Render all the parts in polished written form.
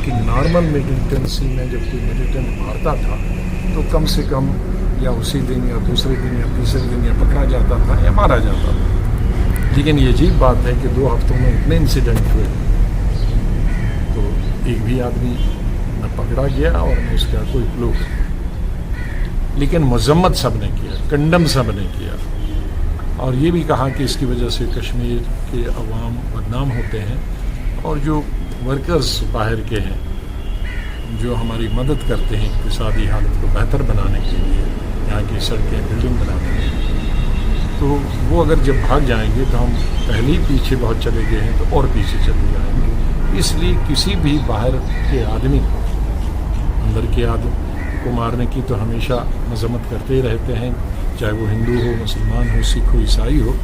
क्योंकि normal militancy में जब कोई मिलिटेंट मारता था तो कम से कम या उसी दिन या दूसरे दिन या तीसरे दिन या पकड़ा जाता था या मारा जाता था। लेकिन ये अजीब बात है कि 2 हफ्तों में इतने इंसिडेंट हुए तो एक भी आदमी न पकड़ा गया और न उसका कोई क्लू। लेकिन मजम्मत सब ने किया, कंडम सब ने किया, और ये भी कहा कि इसकी वजह से कश्मीर के अवाम बदनाम होते हैं, और जो वर्कर्स बाहर के हैं जो हमारी मदद करते हैं इक़्तिसादी हालत को बेहतर बनाने के लिए, यहाँ की सड़कें बिल्डिंग बनाने के लिए, तो वो अगर जब भाग जाएंगे तो हम पहले ही पीछे बहुत चले गए हैं तो और पीछे चले जाएंगे। इसलिए किसी भी बाहर के आदमी को, अंदर के आदमी को मारने की तो हमेशा मजम्मत करते ही रहते हैं, चाहे वो हिंदू हो, मुसलमान हो, सिख हो, ईसाई हो।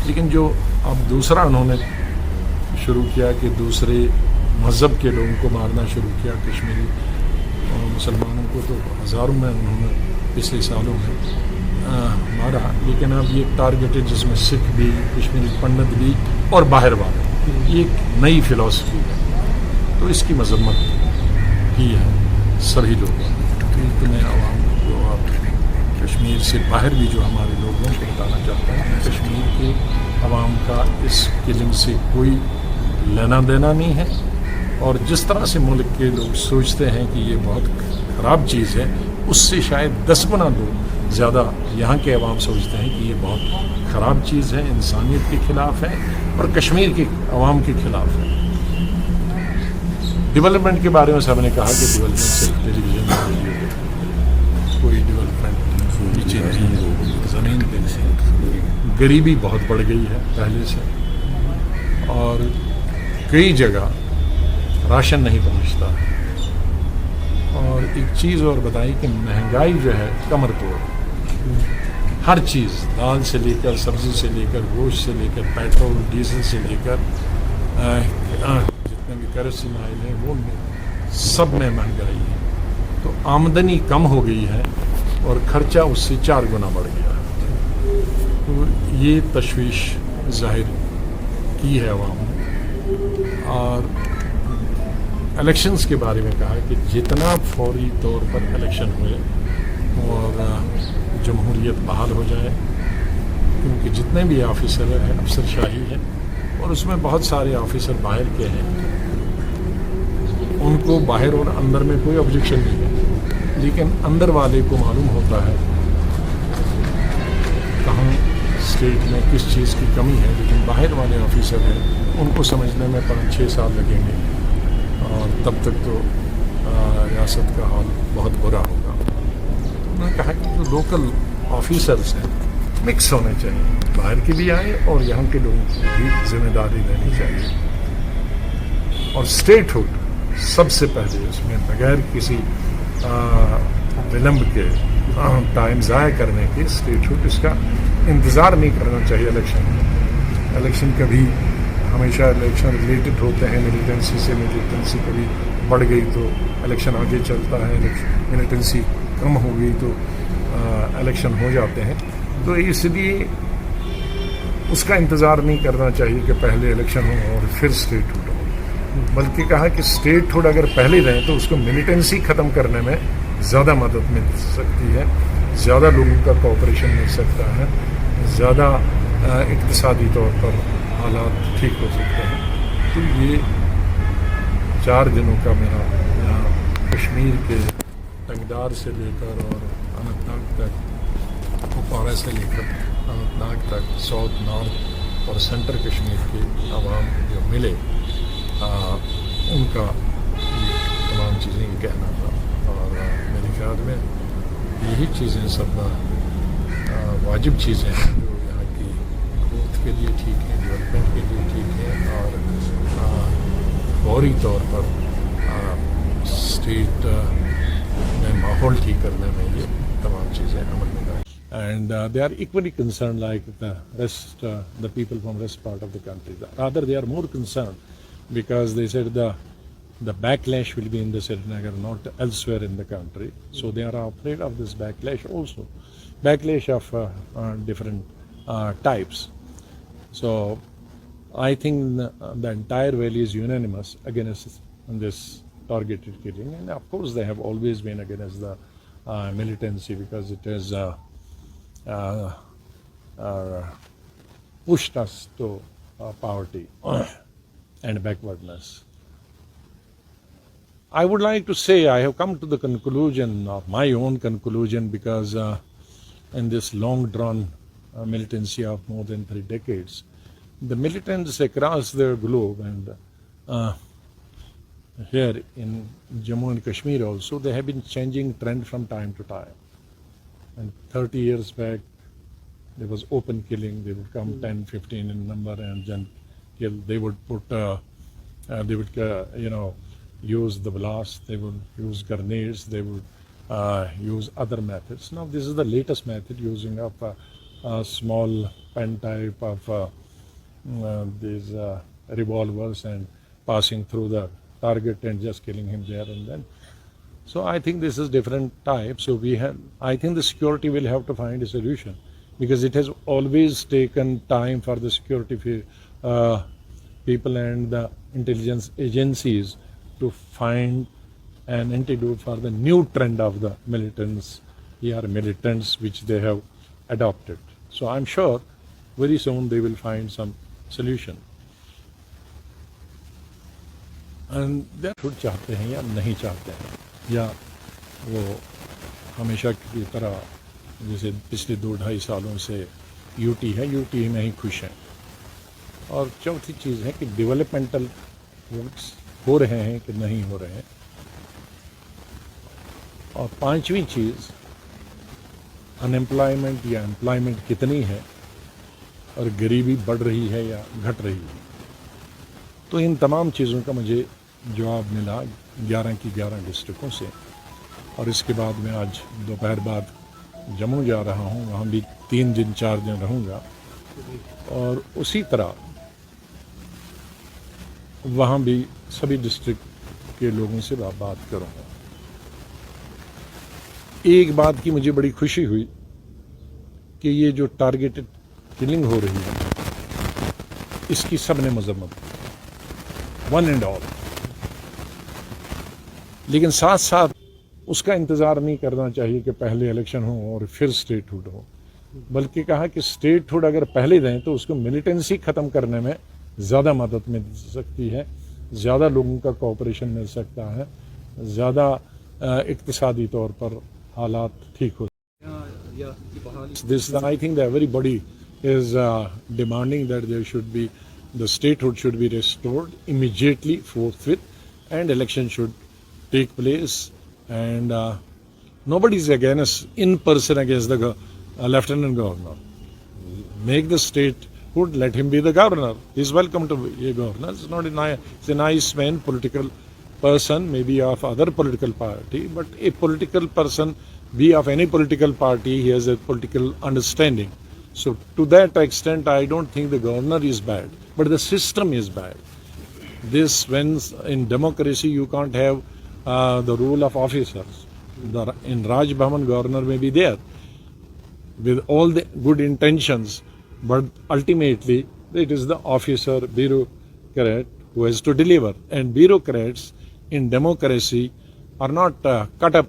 लेकिन जो अब दूसरा उन्होंने शुरू किया कि दूसरे मज़हब के लोगों को मारना शुरू किया, कश्मीरी मुसलमानों को तो हज़ारों में उन्होंने पिछले सालों में मारा, लेकिन अब ये टारगेट है जिसमें सिख भी, कश्मीरी पंडित भी और बाहर वाले, ये एक नई फ़िलॉसफी है। तो इसकी मजम्मत की है सभी लोगों ने। तो मैं आवाम को और कश्मीर से बाहर भी जो हमारे लोगों को बताना चाहता हूँ, कश्मीर के आवाम का इस किलिंग से कोई लेना देना नहीं है, और जिस तरह से मुल्क के लोग सोचते हैं कि ये बहुत ख़राब चीज़ है, उससे शायद 10 गुना लोग ज़्यादा यहाँ के अवाम सोचते हैं कि ये बहुत ख़राब चीज़ है, इंसानियत के ख़िलाफ़ है और कश्मीर के अवाम के ख़िलाफ़ है। डेवलपमेंट के बारे में सबने कहा कि डेवलपमेंट सिर्फ टेलीविज़न में कोई डेवलपमेंट पीछे नहीं है, ज़मीन पे नहीं। गरीबी बहुत बढ़ गई है पहले से, और कई जगह राशन नहीं पहुंचता। और एक चीज़ और बताई कि महंगाई जो है कमर तोड़, हर चीज़, दाल से लेकर सब्ज़ी से लेकर गोश्त से लेकर पेट्रोल डीजल से लेकर जितने भी केरोसिन आयल हैं वो सब में महंगाई है। तो आमदनी कम हो गई है और खर्चा उससे 4 गुना बढ़ गया है। तो ये तशवीश जाहिर की है अवाम ने। और इलेक्शंस के बारे में कहा कि जितना फौरी तौर पर इलेक्शन हुए और जमहूरियत बहाल हो जाए, क्योंकि जितने भी ऑफिसर हैं अफसरशाही है और उसमें बहुत सारे ऑफिसर बाहर के हैं, उनको बाहर और अंदर में कोई ऑब्जेक्शन नहीं है, लेकिन अंदर वाले को मालूम होता है कहाँ स्टेट में किस चीज़ की कमी है, लेकिन बाहर वाले ऑफिसर हैं उनको समझने में 5-6 साल लगेंगे और तब तक तो रियासत का हाल बहुत बुरा होगा। उन्होंने कहा कि जो लोकल ऑफिसर्स हैं मिक्स होने चाहिए, बाहर के भी आए और यहाँ के लोगों को भी जिम्मेदारी लेनी चाहिए। और स्टेटहुड सबसे पहले, उसमें बगैर किसी विलम्ब के, टाइम ज़ाया करने के, स्टेटहुड इसका इंतज़ार नहीं करना चाहिए इलेक्शन कभी हमेशा इलेक्शन रिलेटेड होते हैं मिलिटेंसी से। मिलिटेंसी कभी बढ़ गई तो इलेक्शन आगे चलता है, मिलिटेंसी कम हो गई तो इलेक्शन हो जाते हैं। तो इसलिए उसका इंतज़ार नहीं करना चाहिए कि पहले इलेक्शन हो और फिर स्टेटहुड हो, बल्कि कहा कि स्टेटहुड अगर पहले रहें तो उसको मिलिटेंसी ख़त्म करने में ज़्यादा मदद मिल सकती है, ज़्यादा लोगों का कोऑपरेशन मिल सकता है, ज़्यादा इक़्तिसादी तौर पर हालात ठीक हो सकते हैं। तो ये 4 दिनों का मेरा यहाँ कश्मीर के टंगदार से लेकर और अनंतनाग तक, कुपवाड़ा से लेकर अनंतनाग तक, साउथ, नॉर्थ और सेंटर कश्मीर के आवाम जो मिले, उनका तमाम चीज़ें ये कहना था। और मेरे ख्याल में यही चीज़ें सब वाजिब चीज़ें हैं जो यहाँ की ग्रोथ के लिए ठीक है, डेवलपमेंट के लिए ठीक है, और फौरी तौर पर स्टेट में माहौल ठीक करने में ये तमाम चीज़ें अमल में लाएं। And they are equally concerned like the rest, the people from rest part of the country. Rather, they are more concerned because they said the backlash will be in the Srinagar, not elsewhere in the country. So they are afraid of this backlash also. Backlash of different types. So I think the entire valley is unanimous against this targeted killing. And of course, they have always been against the militancy because it has pushed us to poverty and backwardness. I would like to say I have come to the conclusion of my own conclusion because in this long drawn militancy of more than 3 decades, the militants across the globe and here in Jammu and Kashmir also, they have been changing trend from time to time. And 30 years back, there was open killing. They would come 10, 15 in number and then kill. They would put, use the blast. They would use grenades. They would use other methods. Now this is the latest method, using of a small pen type of these revolvers and passing through the target and just killing him there and then. So I think this is different type. So I think the security will have to find a solution, because it has always taken time for the security people and the intelligence agencies to find an antidote for the new trend of the militants which they have adopted. So I'm sure very soon they will find some solution. And they छूट चाहते हैं या नहीं चाहते हैं, या वो हमेशा की तरह जैसे पिछले 2-2.5 सालों से यूटी है, यूटी में ही खुश हैं. और चौथी चीज़ है कि डेवलपमेंटल वर्क्स हो रहे हैं कि नहीं हो रहे हैं. और 5वीं चीज़, अनएम्प्लॉयमेंट या एम्प्लॉयमेंट कितनी है और गरीबी बढ़ रही है या घट रही है. तो इन तमाम चीज़ों का मुझे जवाब मिला 11 की 11 डिस्ट्रिक्टों से. और इसके बाद मैं आज दोपहर बाद जम्मू जा रहा हूँ, वहाँ भी 3 दिन 4 दिन रहूँगा. और उसी तरह वहाँ भी सभी डिस्ट्रिक्ट के लोगों से बात करूँगा. एक बात की मुझे बड़ी खुशी हुई कि ये जो टारगेटेड किलिंग हो रही है, इसकी सबने मजम्मत, वन एंड ऑल. लेकिन साथ साथ उसका इंतज़ार नहीं करना चाहिए कि पहले इलेक्शन हो और फिर स्टेटहुड हो, बल्कि कहा कि स्टेटहुड अगर पहले दें तो उसको मिलिटेंसी ख़त्म करने में ज़्यादा मदद मिल सकती है, ज़्यादा लोगों का कोऑपरेशन मिल सकता है, ज़्यादा इक्तिसादी तौर पर हालात ठीक हो. This, I think that everybody is demanding that there should be, the statehood should be restored immediately, forthwith, and election should take place. And nobody is against, in person against the lieutenant governor. Make the statehood, let him be the governor. He's welcome to be a governor. It's not it's a nice man, political person, maybe of other political party, but a political person, be of any political party, he has a political understanding. So to that extent, I don't think the governor is bad, but the system is bad. This, when in democracy you can't have the rule of officers. In Raj Bhavan, governor may be there with all the good intentions, but ultimately it is the officer, bureaucrat, who has to deliver. And bureaucrats in democracy are not cut up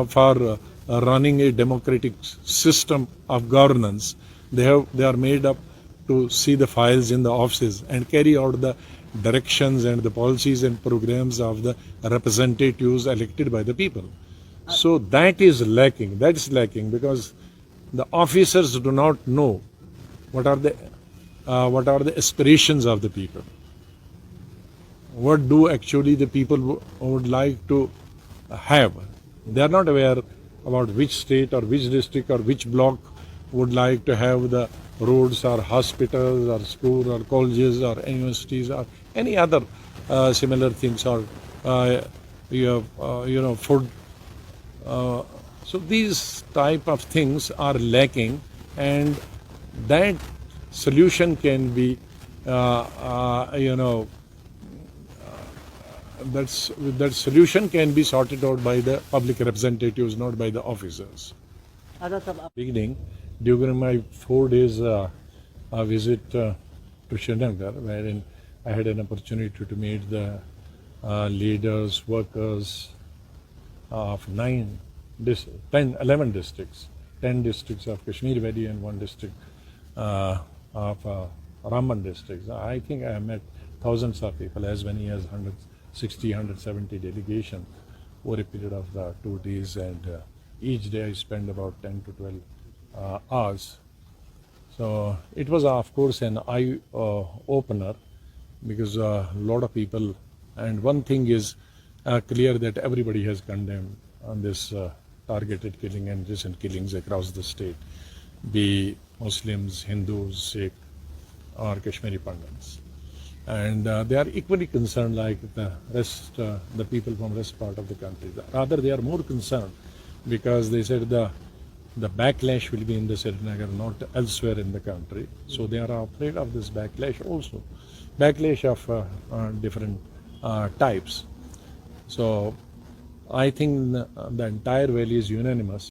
for running a democratic system of governance. They are made up to see the files in the offices and carry out the directions and the policies and programs of the representatives elected by the people. So that is lacking. That is lacking because the officers do not know what are the aspirations of the people. What do actually the people would like to have? They are not aware about which state or which district or which block would like to have the roads or hospitals or schools or colleges or universities or any other similar things, or food. So these type of things are lacking, and that solution can be that solution can be sorted out by the public representatives, not by the officers. Beginning, during my 4 days visit to Srinagar, wherein I had an opportunity to meet the leaders, workers of 11 districts, 10 districts of Kashmir Valley and 1 district of Ramban districts. I think I met thousands of people, as many as 160, 170 delegations over a period of 2 days, and each day I spend about 10 to 12 hours. So it was, of course, an eye opener, because a lot of people, and one thing is clear, that everybody has condemned on this targeted killing and recent killings across the state, be Muslims, Hindus, Sikh, or Kashmiri Pandits. And they are equally concerned like the rest, the people from rest part of the country. Rather, they are more concerned because they said the backlash will be in the Srinagar, not elsewhere in the country. So they are afraid of this backlash also. Backlash of different types. So I think the entire valley is unanimous